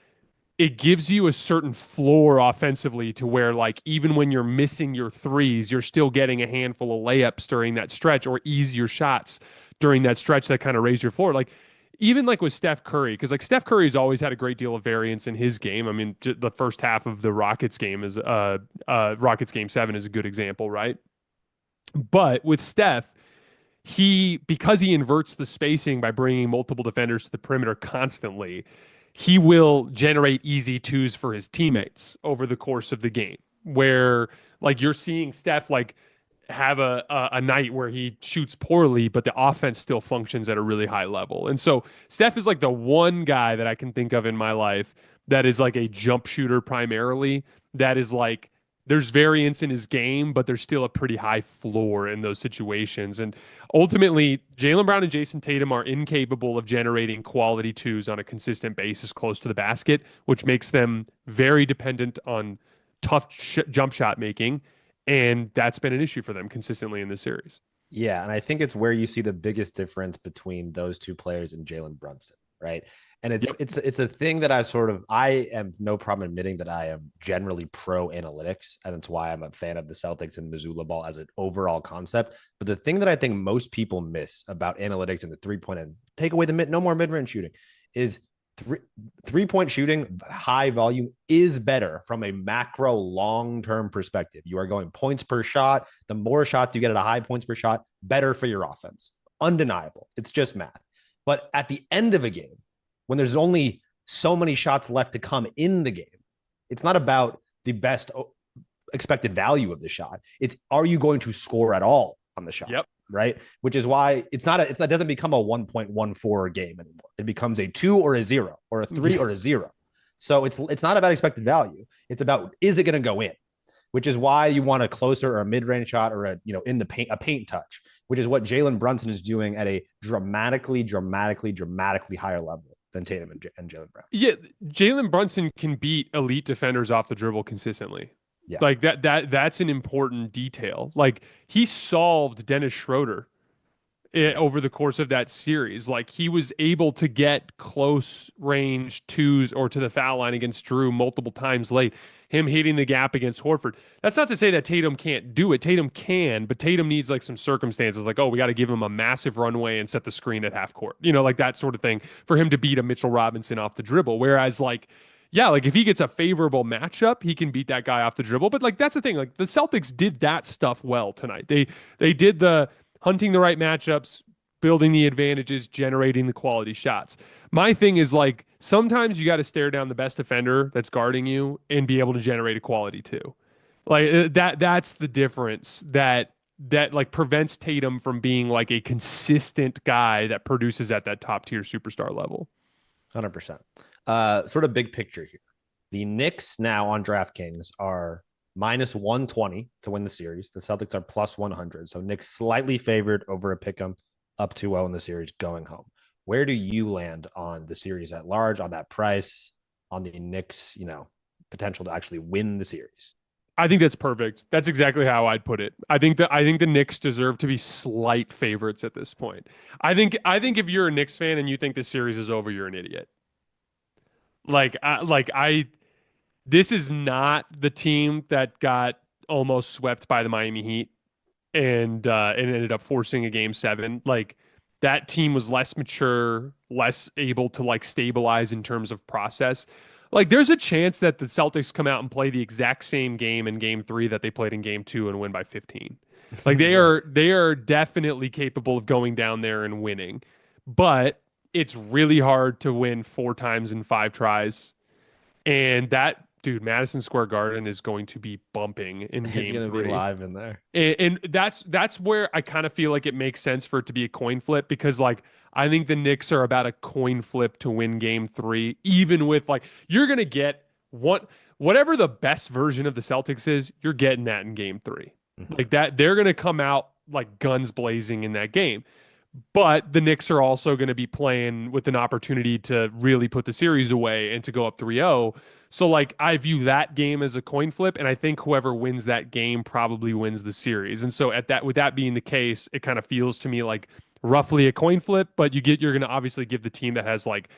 Speaker 1: it gives you a certain floor offensively to where, like, even when you're missing your threes, you're still getting a handful of layups during that stretch or easier shots during that stretch that kind of raise your floor. Like, even like with Steph Curry, because like Steph Curry's always had a great deal of variance in his game. I mean, the first half of the Rockets game is Rockets game 7 is a good example, right? But with Steph, because he inverts the spacing by bringing multiple defenders to the perimeter constantly, he will generate easy twos for his teammates over the course of the game, where like you're seeing Steph like have a night where he shoots poorly, but the offense still functions at a really high level. And so Steph is like the one guy that I can think of in my life that is like a jump shooter primarily, that is like there's variance in his game, but there's still a pretty high floor in those situations. And ultimately, Jaylen Brown and Jayson Tatum are incapable of generating quality twos on a consistent basis close to the basket, which makes them very dependent on tough jump shot making. And that's been an issue for them consistently in this series.
Speaker 2: Yeah, and I think it's where you see the biggest difference between those two players and Jalen Brunson, right? And it's
Speaker 1: Yep.
Speaker 2: it's a thing that I am no problem admitting that I am generally pro analytics, and that's why I'm a fan of the Celtics and Missoula ball as an overall concept. But the thing that I think most people miss about analytics and the 3-point and take away the no more mid range shooting is three-point shooting, high volume is better from a macro long-term perspective. You are going points per shot. The more shots you get at a high points per shot, better for your offense. Undeniable. It's just math. But at the end of a game, when there's only so many shots left to come in the game, it's not about the best expected value of the shot. It's, are you going to score at all on the shot?
Speaker 1: Yep.
Speaker 2: Right. Which is why it doesn't become a 1.14 game anymore. It becomes a 2 or a 0 or a 3 or a 0. So it's not about expected value. It's about, is it going to go in? Which is why you want a closer or a mid-range shot or in the paint, a paint touch, which is what Jalen Brunson is doing at a dramatically higher level than Tatum and Jalen Brown.
Speaker 1: Yeah, Jalen Brunson can beat elite defenders off the dribble consistently.
Speaker 2: Yeah.
Speaker 1: Like that's an important detail. Like he solved Dennis Schroeder over the course of that series. Like he was able to get close range twos or to the foul line against Drew multiple times late. Him hitting the gap against Horford. That's not to say that Tatum can't do it. Tatum can, but Tatum needs like some circumstances like, oh, we got to give him a massive runway and set the screen at half court. You know, like that sort of thing for him to beat a Mitchell Robinson off the dribble. Whereas like, yeah, like if he gets a favorable matchup, he can beat that guy off the dribble. But like that's the thing. Like the Celtics did that stuff well tonight. They did the hunting the right matchups, building the advantages, generating the quality shots. My thing is like sometimes you got to stare down the best defender that's guarding you and be able to generate a quality too. Like that's the difference that like prevents Tatum from being like a consistent guy that produces at that top tier superstar level.
Speaker 2: 100%. Sort of big picture here. The Knicks now on DraftKings are minus 120 to win the series. The Celtics are plus 100. So Knicks slightly favored over a pick'em, up 2-0 in the series going home. Where do you land on the series at large, on that price, on the Knicks, potential to actually win the series?
Speaker 1: I think that's perfect. That's exactly how I'd put it. I think the Knicks deserve to be slight favorites at this point. I think if you're a Knicks fan and you think this series is over, you're an idiot. This is not the team that got almost swept by the Miami Heat and ended up forcing a game 7. Like that team was less mature, less able to like stabilize in terms of process. Like there's a chance that the Celtics come out and play the exact same game in game 3 that they played in game 2 and win by 15. Like they are definitely capable of going down there and winning. But it's really hard to win 4 times in 5 tries. And that, dude, Madison Square Garden is going to be bumping in game 3.
Speaker 2: It's going to be live in there.
Speaker 1: And that's where I kind of feel like it makes sense for it to be a coin flip because like I think the Knicks are about a coin flip to win game 3, even with like you're going to get whatever the best version of the Celtics is, you're getting that in game 3. Mm-hmm. Like that, they're going to come out like guns blazing in that game. But the Knicks are also going to be playing with an opportunity to really put the series away and to go up 3-0. So, like, I view that game as a coin flip, and I think whoever wins that game probably wins the series. And so, with that being the case, it kind of feels to me like roughly a coin flip. But you're going to obviously give the team that has like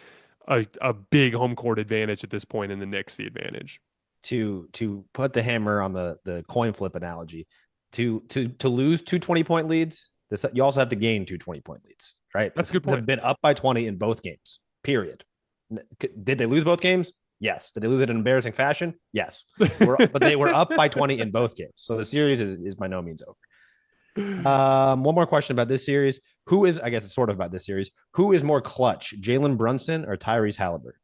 Speaker 1: a big home court advantage at this point in the Knicks the advantage.
Speaker 2: To put the hammer on the coin flip analogy, to lose 2 20-point leads. You also have to gain 2 20-point leads, right?
Speaker 1: That's a good point.
Speaker 2: Have been up by 20 in both games, period. Did they lose both games? Yes. Did they lose it in embarrassing fashion? Yes. But they were up by 20 in both games. So the series is by no means over. One more question about this series. I guess it's sort of about this series. Who is more clutch, Jalen Brunson or Tyrese Halliburton?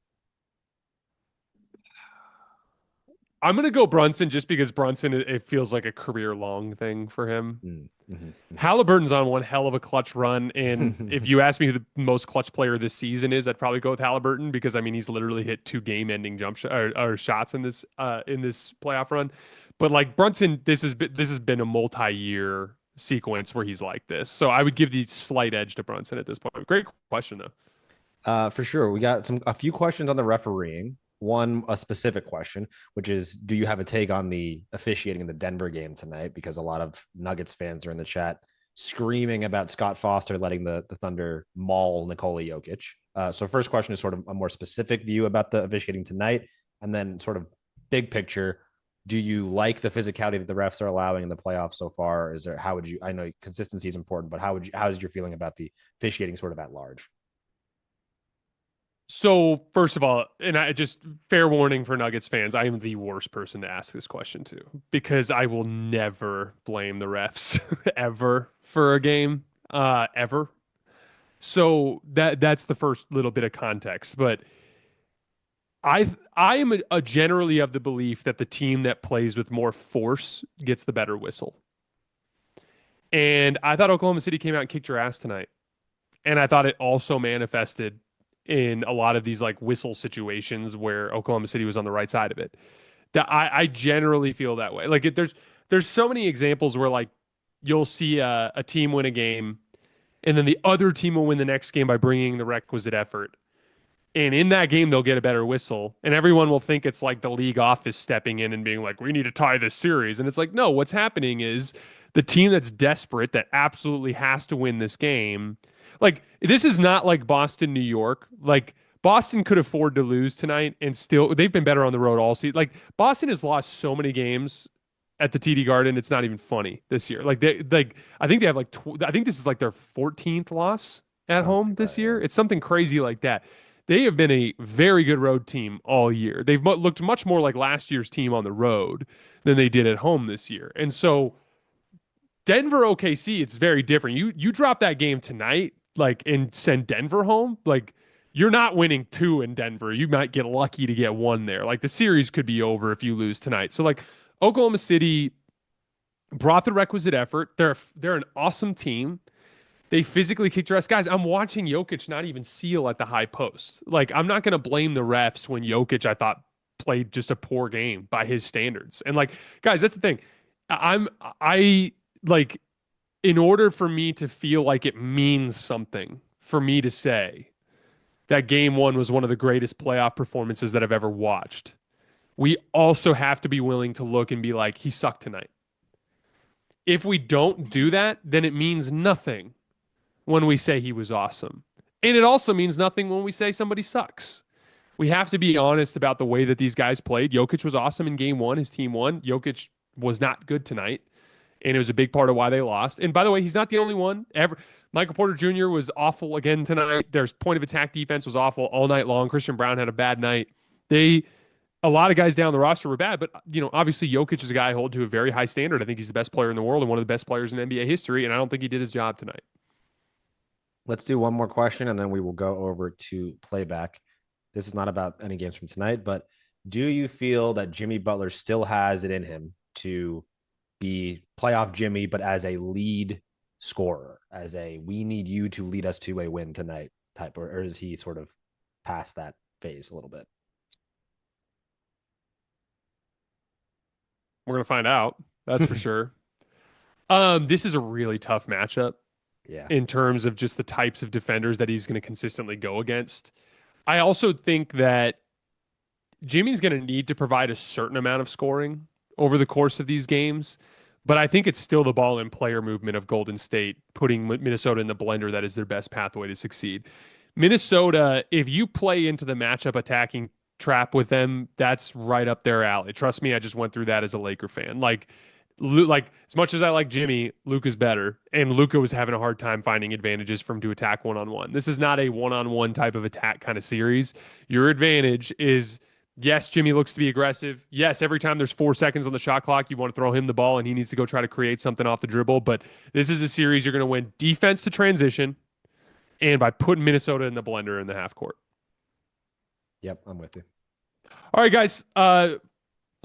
Speaker 1: I'm gonna go Brunson just because Brunson it feels like a career long thing for him.
Speaker 2: Mm-hmm.
Speaker 1: Halliburton's on one hell of a clutch run, and if you ask me who the most clutch player this season is, I'd probably go with Halliburton because I mean he's literally hit 2 game-ending jump or shots in this playoff run. But like Brunson, this has been a multi-year sequence where he's like this, so I would give the slight edge to Brunson at this point. Great question though.
Speaker 2: For sure. We got a few questions on the refereeing. One, a specific question, which is, do you have a take on the officiating in the Denver game tonight? Because a lot of Nuggets fans are in the chat screaming about Scott Foster letting the Thunder maul Nikola Jokic. So first question is sort of a more specific view about the officiating tonight, and then sort of big picture. Do you like the physicality that the refs are allowing in the playoffs so far? Is there, how would you, I know consistency is important, but how is your feeling about the officiating sort of at large?
Speaker 1: So first of all, and I just fair warning for Nuggets fans, I am the worst person to ask this question to because I will never blame the refs ever for a game, ever. So that's the first little bit of context. But I am a generally of the belief that the team that plays with more force gets the better whistle. And I thought Oklahoma City came out and kicked your ass tonight. And I thought it also manifested in a lot of these like whistle situations where Oklahoma City was on the right side of it. That I generally feel that way. Like there's so many examples where like you'll see a team win a game and then the other team will win the next game by bringing the requisite effort. And in that game, they'll get a better whistle. And everyone will think it's like the league office stepping in and being like, we need to tie this series. And it's like, no, what's happening is the team that's desperate, that absolutely has to win this game. Like, this is not like Boston, New York. Like, Boston could afford to lose tonight and still, they've been better on the road all season. Like, Boston has lost so many games at the TD Garden, it's not even funny this year. I think they have like, I think this is like their 14th loss at
Speaker 2: Something
Speaker 1: home
Speaker 2: like
Speaker 1: this
Speaker 2: that,
Speaker 1: year.
Speaker 2: yeah.
Speaker 1: It's something crazy like that. They have been a very good road team all year. They've looked much more like last year's team on the road than they did at home this year. And so Denver OKC, it's very different. You drop that game tonight, like and send Denver home, like you're not winning two in Denver. You might get lucky to get one there. Like the series could be over if you lose tonight. So like Oklahoma City brought the requisite effort. They're an awesome team. They physically kicked your ass. Guys, I'm watching Jokic not even seal at the high post. Like, I'm not going to blame the refs when Jokic, I thought, played just a poor game by his standards. And, like, guys, that's the thing. I, like, in order for me to feel like it means something, for me to say that game one was one of the greatest playoff performances that I've ever watched, we also have to be willing to look and be like, he sucked tonight. If we don't do that, then it means nothing when we say he was awesome. And it also means nothing when we say somebody sucks. We have to be honest about the way that these guys played. Jokic was awesome in game one. His team won. Jokic was not good tonight. And it was a big part of why they lost. And by the way, he's not the only one. Michael Porter Jr. was awful again tonight. Their point of attack defense was awful all night long. Christian Brown had a bad night. A lot of guys down the roster were bad, but obviously Jokic is a guy I hold to a very high standard. I think he's the best player in the world and one of the best players in NBA history, and I don't think he did his job tonight.
Speaker 2: Let's do one more question and then we will go over to playback. This is not about any games from tonight, but do you feel that Jimmy Butler still has it in him to be playoff Jimmy, but as a lead scorer, as a we need you to lead us to a win tonight type, or is he sort of past that phase a little bit?
Speaker 1: We're gonna find out. That's for sure. This is a really tough matchup
Speaker 2: Yeah.
Speaker 1: in terms of just the types of defenders that he's going to consistently go against. I also think that Jimmy's going to need to provide a certain amount of scoring over the course of these games, but I think it's still the ball and player movement of Golden State putting Minnesota in the blender that is their best pathway to succeed. Minnesota, if you play into the matchup attacking trap with them, that's right up their alley. Trust me, I just went through that as a Laker fan. Like as much as I like Jimmy, Luka's better, and Luka was having a hard time finding advantages from to attack one-on-one. This is not a one-on-one type of attack kind of series. Your advantage is yes, Jimmy looks to be aggressive. Yes, every time there's 4 seconds on the shot clock, you want to throw him the ball and he needs to go try to create something off the dribble. But this is a series you're going to win defense to transition and by putting Minnesota in the blender in the half court.
Speaker 2: Yep, I'm with you.
Speaker 1: All right, guys.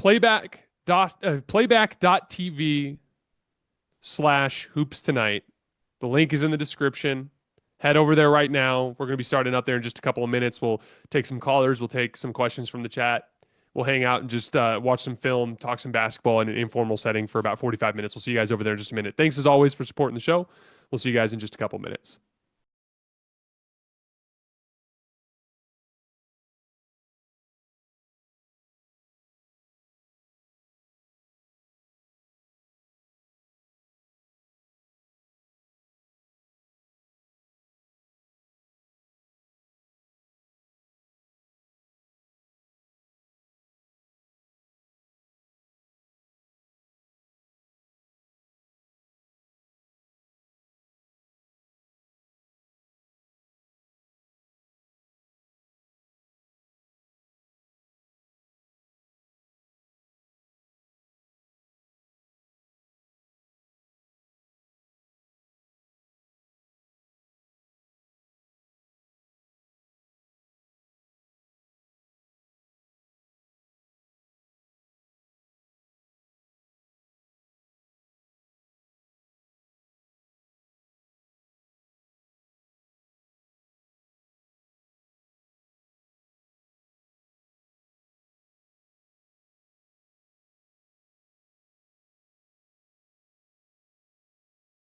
Speaker 1: playback.tv/hoops tonight. The link is in the description. Head over there right now. We're going to be starting up there in just a couple of minutes. We'll take some callers. We'll take some questions from the chat. We'll hang out and just watch some film, talk some basketball in an informal setting for about 45 minutes. We'll see you guys over there in just a minute. Thanks as always for supporting the show. We'll see you guys in just a couple of minutes.